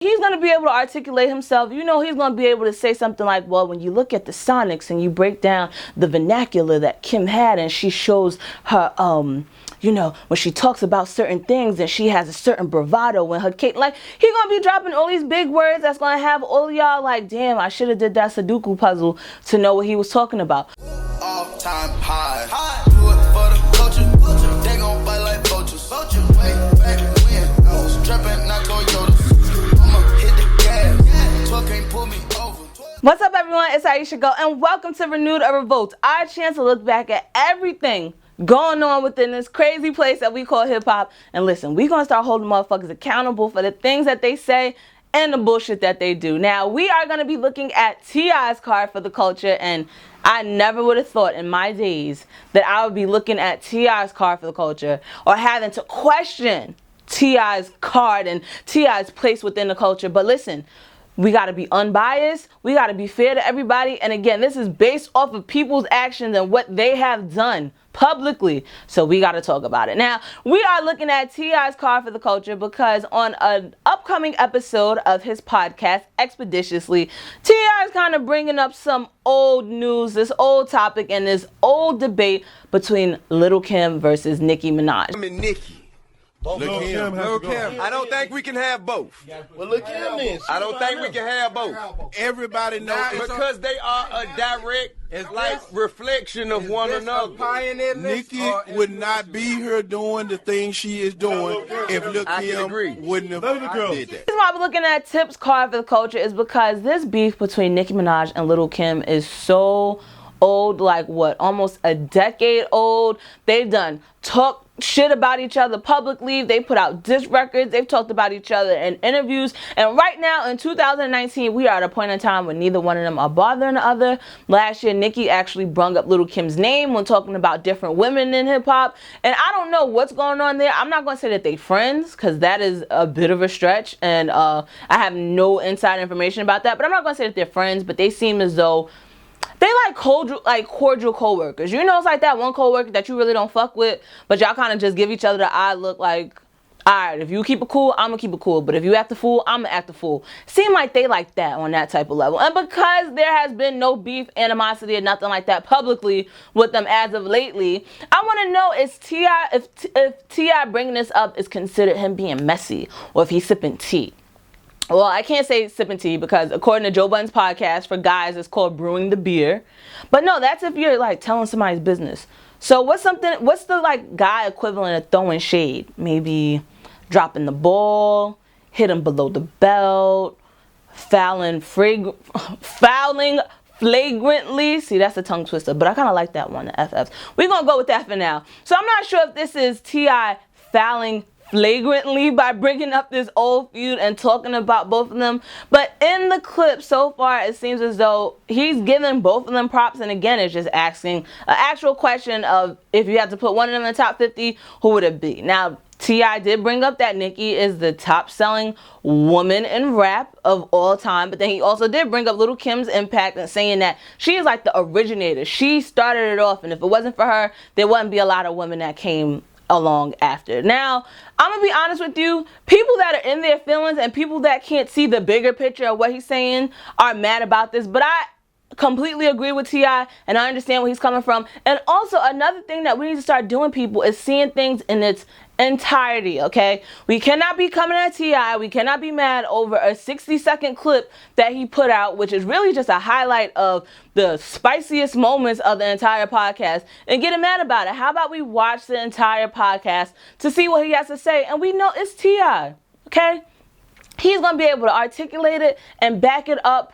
He's going to be able to articulate himself. You know, he's going to be able to say something like, well, when you look at the Sonics and you break down the vernacular that Kim had, and she shows her, you know, when she talks about certain things and she has a certain bravado when her cake, like, he's going to be dropping all these big words that's going to have all y'all like, damn, I should have did that Sudoku puzzle to know what he was talking about. All time high. Do it for the culture. They gon' fight like vultures. Way back when I was trapping, not Toyota. What's up, everyone? It's Ayesha Go, and welcome to Renewed or Revoked, our chance to look back at everything going on within this crazy place that we call hip-hop. And listen, we're going to start holding motherfuckers accountable for the things that they say and the bullshit that they do. Now, we are going to be looking at T.I.'s card for the culture, and I never would have thought in my days that I would be looking at T.I.'s card for the culture or having to question T.I.'s card and T.I.'s place within the culture. But listen, we got to be unbiased. We got to be fair to everybody. And again, this is based off of people's actions and what they have done publicly. So we got to talk about it. Now, we are looking at T.I.'s card for the culture because on an upcoming episode of his podcast, Expeditiously, T.I. is kind of bringing up some old news, this old topic, and this old debate between Lil Kim versus Nicki Minaj. I'm in Nicki. Lil Kim. I don't think we can have both. Well, Lil Kim then. I don't think we can have both. Everybody knows Because they are a direct reflection of one another. Nicki would not be here doing the things she is doing if Lil Kim wouldn't have did that. The reason why we're looking at Tip's card for the culture is because this beef between Nicki Minaj and Lil Kim is so old, like what, almost a decade old. They've done talk shit about each other publicly. They put out diss records. They've talked about each other in interviews. And right now in 2019, we are at a point in time when neither one of them are bothering the other. Last year, Nicki actually brung up Lil Kim's name when talking about different women in hip hop. And I don't know what's going on there. I'm not going to say that they friends, because that is a bit of a stretch. And I have no inside information about that. But I'm not going to say that they're friends, but they seem as though they like cordial co-workers. You know, it's like that one co-worker that you really don't fuck with, but y'all kind of just give each other the eye look like, alright, if you keep it cool, I'm gonna keep it cool, but if you act a fool, I'm gonna act a fool. Seem like they like that on that type of level. And because there has been no beef, animosity, or nothing like that publicly with them as of lately, I want to know, is T.I., if T.I. bringing this up is considered him being messy, or if he's sipping tea? Well, I can't say sipping tea because according to Joe Budden's podcast for guys, it's called brewing the beer. But no, that's if you're like telling somebody's business. So what's the like guy equivalent of throwing shade? Maybe dropping the ball, hitting below the belt, fouling flagrantly. See, that's a tongue twister, but I kind of like that one, the FFs. We're going to go with that for now. So I'm not sure if this is T.I. fouling flagrantly by bringing up this old feud and talking about both of them, but in the clip so far it seems as though he's giving both of them props, and again it's just asking an actual question of, if you had to put one of them in the top 50, who would it be? Now, T.I. did bring up that Nicki is the top selling woman in rap of all time, but then he also did bring up Lil Kim's impact and saying that she is like the originator. She started it off, and if it wasn't for her, there wouldn't be a lot of women that came along after. Now, I'm gonna be honest with you, people that are in their feelings and people that can't see the bigger picture of what he's saying are mad about this, but I completely agree with T.I. and I understand where he's coming from. And also another thing that we need to start doing, people, is seeing things in its entirety, okay? We cannot be coming at T.I. We cannot be mad over a 60-second clip that he put out, which is really just a highlight of the spiciest moments of the entire podcast, and getting mad about it. How about we watch the entire podcast to see what he has to say? And we know it's T.I., okay? He's going to be able to articulate it and back it up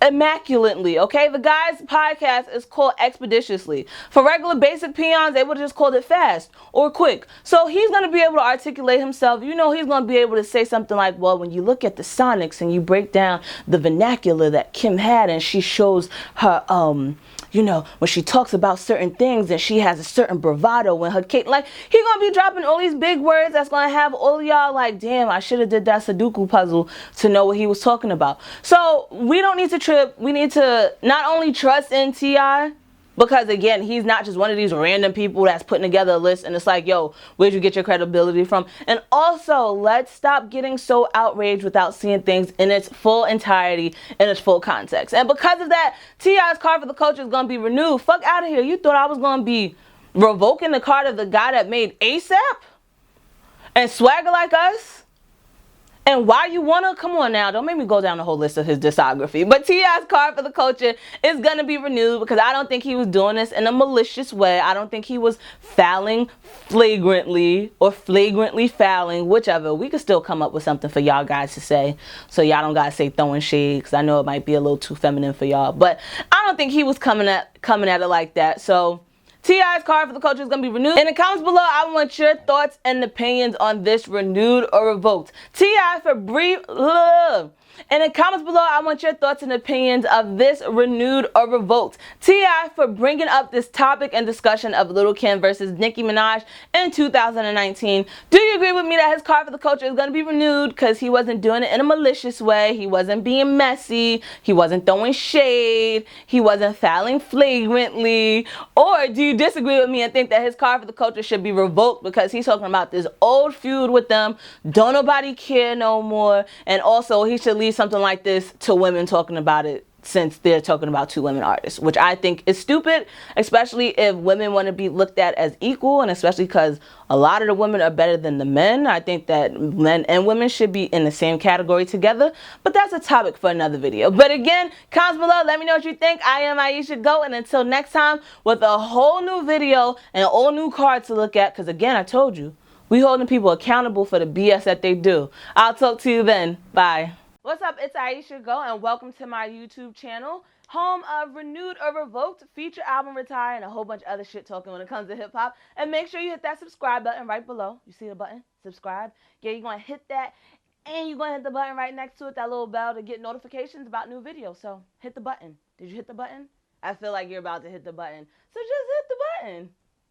immaculately, okay? The guy's podcast is called Expeditiously. For regular basic peons, they would have just called it fast or quick. So he's going to be able to articulate himself. You know, he's going to be able to say something like, well, when you look at the Sonics and you break down the vernacular that Kim had, and she shows her, you know, when she talks about certain things and she has a certain bravado when her cake, like, he's going to be dropping all these big words that's going to have all y'all like, damn, I should have did that Sudoku puzzle to know what he was talking about. So we don't need to trip. We need to not only trust in T.I., Because again, he's not just one of these random people that's putting together a list and it's like, yo, where'd you get your credibility from? And also, let's stop getting so outraged without seeing things in its full entirety, in its full context. And because of that, T.I.'s card for the culture is going to be renewed. Fuck out of here. You thought I was going to be revoking the card of the guy that made ASAP and Swagger Like Us? And why you wanna, come on now, don't make me go down the whole list of his discography. But T.I.'s card for the culture is gonna be renewed because I don't think he was doing this in a malicious way. I don't think he was fouling flagrantly or flagrantly fouling, whichever. We could still come up with something for y'all guys to say. So y'all don't gotta say throwing shade because I know it might be a little too feminine for y'all. But I don't think he was coming at it like that. So T.I.'s card for the culture is going to be renewed. In the comments below, I want your thoughts and opinions on this renewed or revoked. T.I. for brief... In the comments below, I want your thoughts and opinions of this renewed or revoked. T.I. for bringing up this topic and discussion of Lil Kim versus Nicki Minaj in 2019. Do you agree with me that his card for the culture is going to be renewed because he wasn't doing it in a malicious way? He wasn't being messy. He wasn't throwing shade. He wasn't fouling flagrantly. Or do you disagree with me and think that his card for the culture should be revoked because he's talking about this old feud with them, don't nobody care no more, and also he should leave something like this to women talking about it since they're talking about two women artists, which I think is stupid, especially if women want to be looked at as equal, and especially because a lot of the women are better than the men. I think that men and women should be in the same category together, but that's a topic for another video. But again, comments below, let me know what you think. I am Ayesha Go, and until next time with a whole new video and an all new card to look at, because again, I told you, we holding people accountable for the BS that they do. I'll talk to you then. Bye. What's up, it's Ayesha Go, and welcome to my YouTube channel, home of Renewed or Revoked, feature album Retire, and a whole bunch of other shit talking when it comes to hip-hop. And make sure you hit that subscribe button right below. You see the button? Subscribe. Yeah, you're going to hit that, and you're going to hit the button right next to it, that little bell, to get notifications about new videos. So hit the button. Did you hit the button? I feel like you're about to hit the button. So just hit the button.